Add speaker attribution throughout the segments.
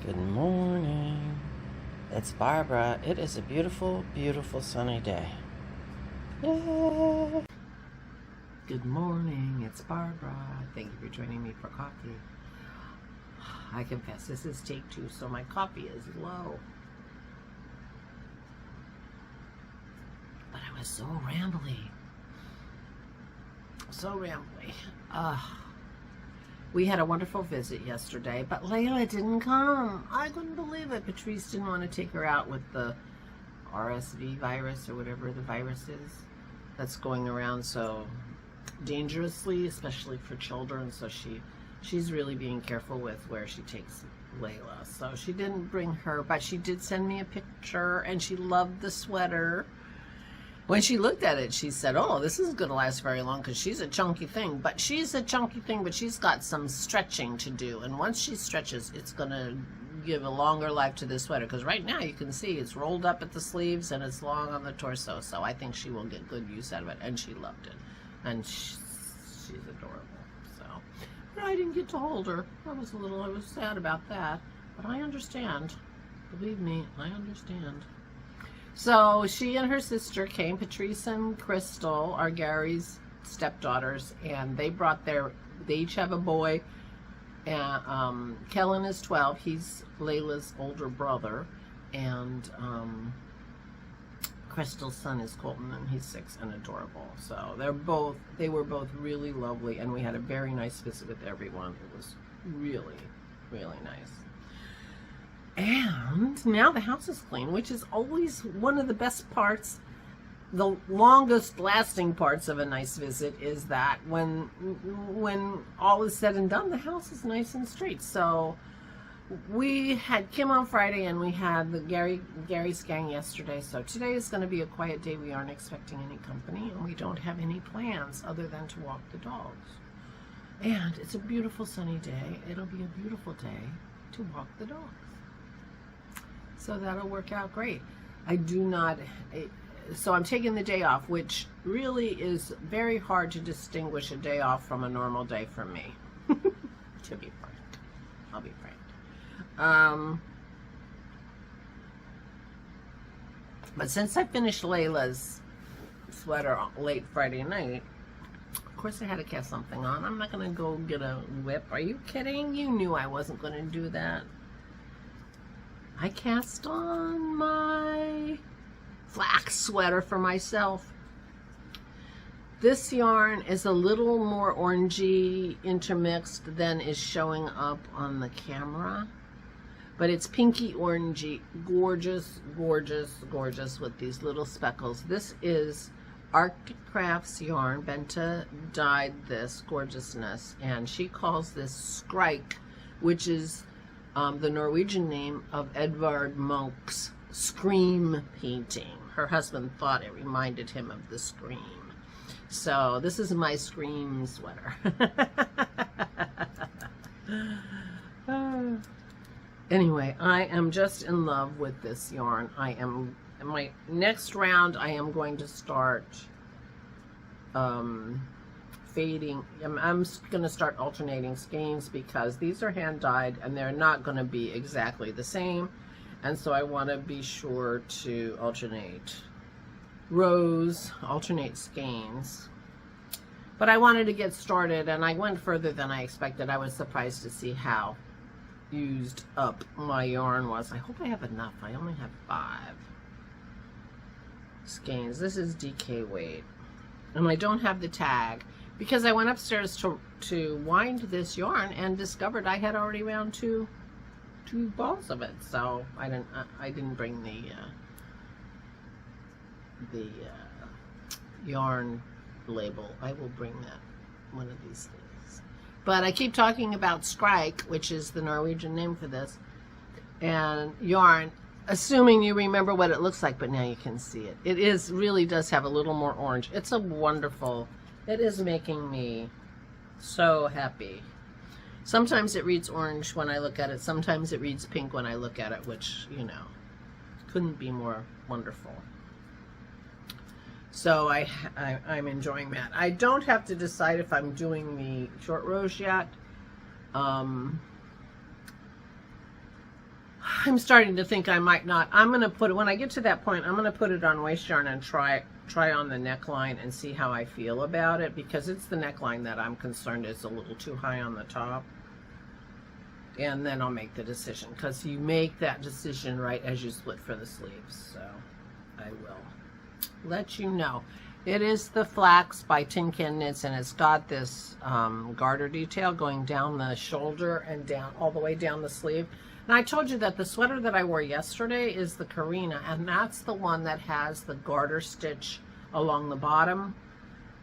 Speaker 1: Good morning. It's Barbara. It is a beautiful, beautiful sunny day. Yay! Good morning. It's Barbara. Thank you for joining me for coffee. I confess, this is take 2, so my coffee is low. But I was so rambly. We had a wonderful visit yesterday, but Layla didn't come. I couldn't believe it. Patrice didn't want to take her out with the RSV virus or whatever the virus is that's going around so dangerously, especially for children. So she's really being careful with where she takes Layla. So she didn't bring her, but she did send me a picture, and she loved the sweater. When she looked at it, she said, oh, this isn't going to last very long because she's a chunky thing. But she's a chunky thing, but she's got some stretching to do. And once she stretches, it's going to give a longer life to this sweater. Because right now, you can see it's rolled up at the sleeves and it's long on the torso. So I think she will get good use out of it. And she loved it. And she's adorable. So, but I didn't get to hold her. I was sad about that. But I understand. Believe me, I understand. So she and her sister came, Patrice and Crystal are Gary's stepdaughters, and they each have a boy. And Kellen is 12, he's Layla's older brother, and Crystal's son is Colton, and he's 6 and adorable. So they were both really lovely, and we had a very nice visit with everyone. It was really, really nice. And now the house is clean, which is always one of the best parts. The longest lasting parts of a nice visit is that when all is said and done, the house is nice and straight. So we had Kim on Friday, and we had the Gary's gang yesterday. So today is going to be a quiet day. We aren't expecting any company, and we don't have any plans other than to walk the dogs. And it's a beautiful sunny day. It'll be a beautiful day to walk the dogs. So that'll work out great. So I'm taking the day off, which really is very hard to distinguish a day off from a normal day for me. To be frank. I'll be frank. But since I finished Layla's sweater late Friday night, of course I had to cast something on. I'm not going to go get a whip. Are you kidding? You knew I wasn't going to do that. I cast on my flax sweater for myself. This yarn is a little more orangey intermixed than is showing up on the camera. But it's pinky orangey, gorgeous, gorgeous, gorgeous with these little speckles. This is Arctic Crafts yarn. Benta dyed this gorgeousness, and she calls this Skrike, which is the Norwegian name of Edvard Munch's Scream painting. Her husband thought it reminded him of the Scream. So this is my Scream sweater. Anyway, I am just in love with this yarn. In my next round, I am going to start fading. I'm going to start alternating skeins because these are hand dyed and they're not going to be exactly the same, and so I want to be sure to alternate rows, alternate skeins. But I wanted to get started, and I went further than I expected. I was surprised to see how used up my yarn was. I hope I have enough. I only have 5 skeins. This is DK weight, and I don't have the tag because I went upstairs to wind this yarn and discovered I had already wound two balls of it. So I didn't bring the yarn label. I will bring that one of these days. But I keep talking about Skrike, which is the Norwegian name for this, and yarn, assuming you remember what it looks like, but now you can see it. It really does have a little more orange. It's a wonderful. It is making me so happy. Sometimes it reads orange when I look at it. Sometimes it reads pink when I look at it, which, you know, couldn't be more wonderful. So I'm enjoying that. I don't have to decide if I'm doing the short rows yet. I'm starting to think I might not. I'm going to put it, when I get to that point, I'm going to put it on waist yarn and try on the neckline and see how I feel about it, because it's the neckline that I'm concerned is a little too high on the top. And then I'll make the decision, because you make that decision right as you split for the sleeves. So I will let you know. It is the Flax by Tin Can Knits, and it's got this garter detail going down the shoulder and down all the way down the sleeve. And I told you that the sweater that I wore yesterday is the Karina, and that's the one that has the garter stitch along the bottom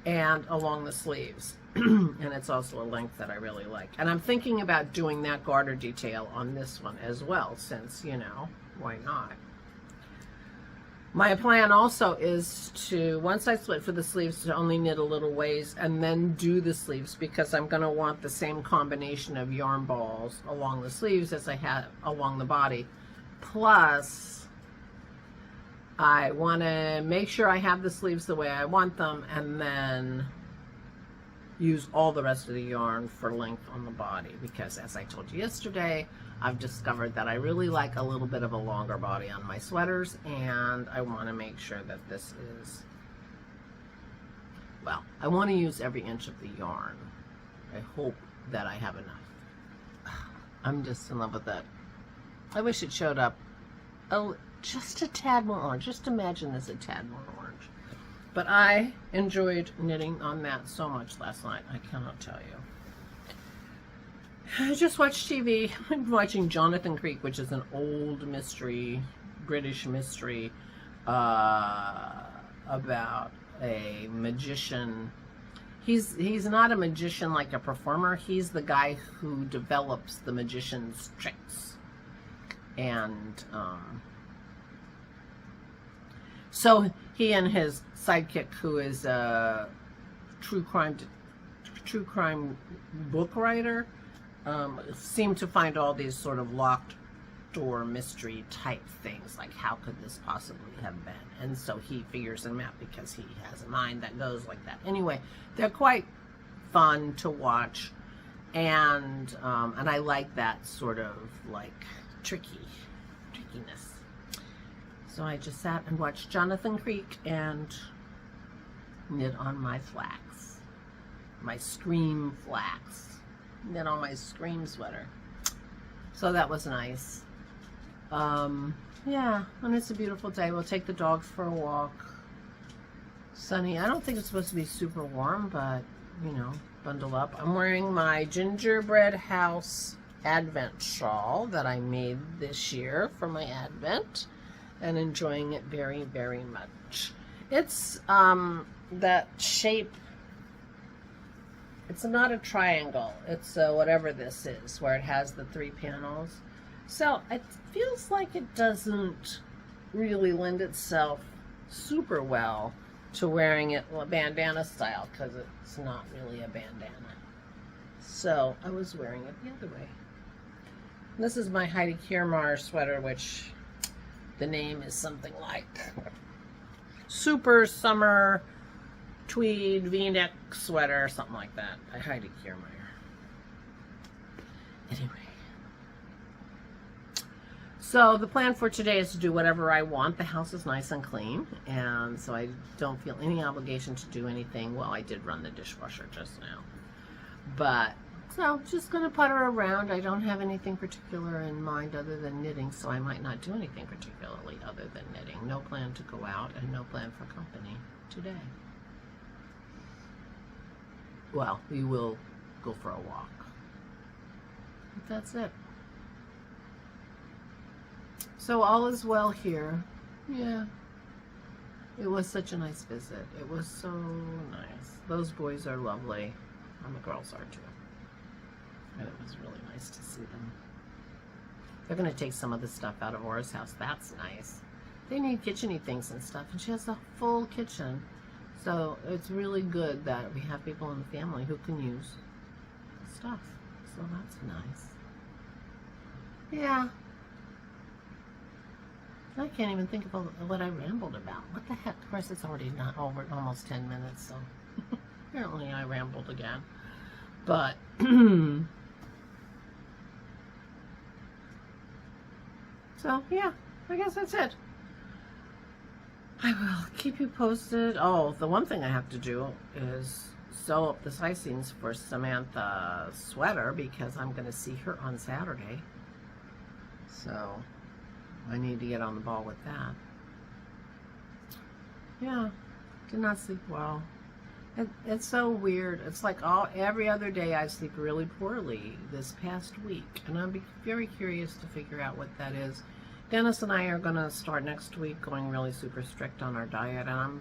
Speaker 1: and along the sleeves. And it's also a length that I really like. And I'm thinking about doing that garter detail on this one as well, since, you know, why not? My plan also is to, once I split for the sleeves, to only knit a little ways and then do the sleeves, because I'm going to want the same combination of yarn balls along the sleeves as I had along the body. Plus, I want to make sure I have the sleeves the way I want them, and then use all the rest of the yarn for length on the body, because as I told you yesterday, I've discovered that I really like a little bit of a longer body on my sweaters, and I want to make sure that this is, well, I want to use every inch of the yarn. I hope that I have enough. I'm just in love with it. I wish it showed up just a tad more orange. Just imagine this a tad more orange. But I enjoyed knitting on that so much last night. I cannot tell you. I just watched TV. I'm watching Jonathan Creek, which is an old mystery, British mystery, about a magician. He's not a magician like a performer. He's the guy who develops the magician's tricks. And so he and his sidekick, who is a true crime book writer, seem to find all these sort of locked door mystery type things, like how could this possibly have been? And so he figures them out because he has a mind that goes like that. Anyway, they're quite fun to watch, and I like that sort of like trickiness. So I just sat and watched Jonathan Creek and knit on my flax, my Scream flax, knit on my Scream sweater. So that was nice. Yeah, and it's a beautiful day. We'll take the dogs for a walk. Sunny. I don't think it's supposed to be super warm, but, you know, bundle up. I'm wearing my gingerbread house Advent shawl that I made this year for my Advent, and enjoying it very, very much. It's that shape. It's not a triangle. It's whatever this is, where it has the 3 panels. So it feels like it doesn't really lend itself super well to wearing it bandana style, because it's not really a bandana. So I was wearing it the other way. This is my Heidi Kiermaier sweater, which the name is something like Super Summer Tweed V-neck sweater, something like that, by Heidi Kiermaier. Anyway, so the plan for today is to do whatever I want. The house is nice and clean, and so I don't feel any obligation to do anything. Well, I did run the dishwasher just now, but so just gonna putter around. I don't have anything particular in mind other than knitting, so I might not do anything particularly other than knitting. No plan to go out and no plan for company today. Well, we will go for a walk. But that's it. So all is well here. Yeah. It was such a nice visit. It was so nice. Those boys are lovely, and the girls are too. And it was really nice to see them. They're going to take some of the stuff out of Aura's house. That's nice. They need kitchen-y things and stuff, and she has a full kitchen. So it's really good that we have people in the family who can use stuff. So that's nice. Yeah. I can't even think of what I rambled about. What the heck? Of course, it's already not over, almost 10 minutes, so apparently I rambled again. But So, yeah, I guess that's it. I will keep you posted. Oh, the one thing I have to do is sew up the sizings for Samantha's sweater because I'm going to see her on Saturday. So, I need to get on the ball with that. Yeah, did not sleep well. It's so weird. It's like every other day I sleep really poorly this past week. And I'm very curious to figure out what that is. Dennis and I are going to start next week going really super strict on our diet. And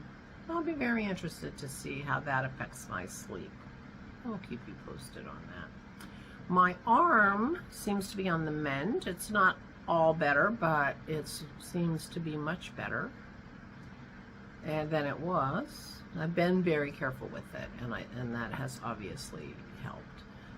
Speaker 1: I'll be very interested to see how that affects my sleep. I'll keep you posted on that. My arm seems to be on the mend. It's not all better, but it seems to be much better than it was. I've been very careful with it, and that has obviously helped.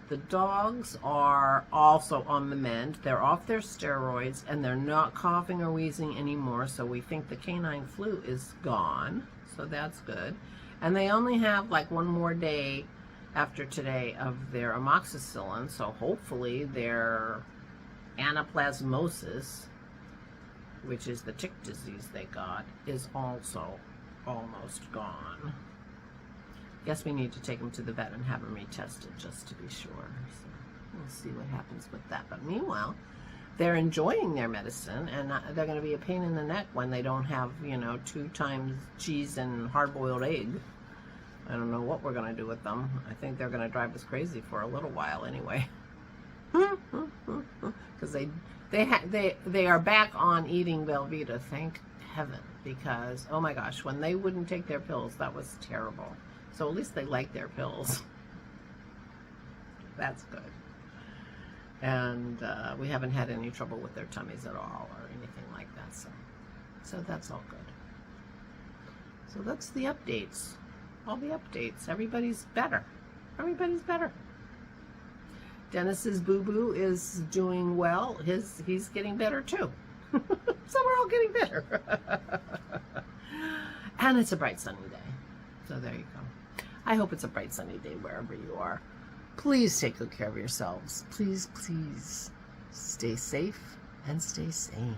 Speaker 1: The dogs are also on the mend. They're off their steroids, and they're not coughing or wheezing anymore, so we think the canine flu is gone, so that's good. And they only have like one more day after today of their amoxicillin, so hopefully their anaplasmosis, which is the tick disease they got, is also almost gone. Guess we need to take them to the vet and have them retested just to be sure. So we'll see what happens with that. But meanwhile, they're enjoying their medicine, and they're going to be a pain in the neck when they don't have, 2 times cheese and hard-boiled egg. I don't know what we're going to do with them. I think they're going to drive us crazy for a little while anyway. Because they are back on eating Velveeta, thank heaven, because oh my gosh, when they wouldn't take their pills, that was terrible. So at least they like their pills. That's good. And we haven't had any trouble with their tummies at all or anything like that, so that's all good. So that's the updates, all the updates. Everybody's better. Dennis's boo-boo is doing well. He's getting better too. So we're all getting better. And it's a bright sunny day. So there you go. I hope it's a bright sunny day wherever you are. Please take good care of yourselves. Please, please stay safe and stay sane.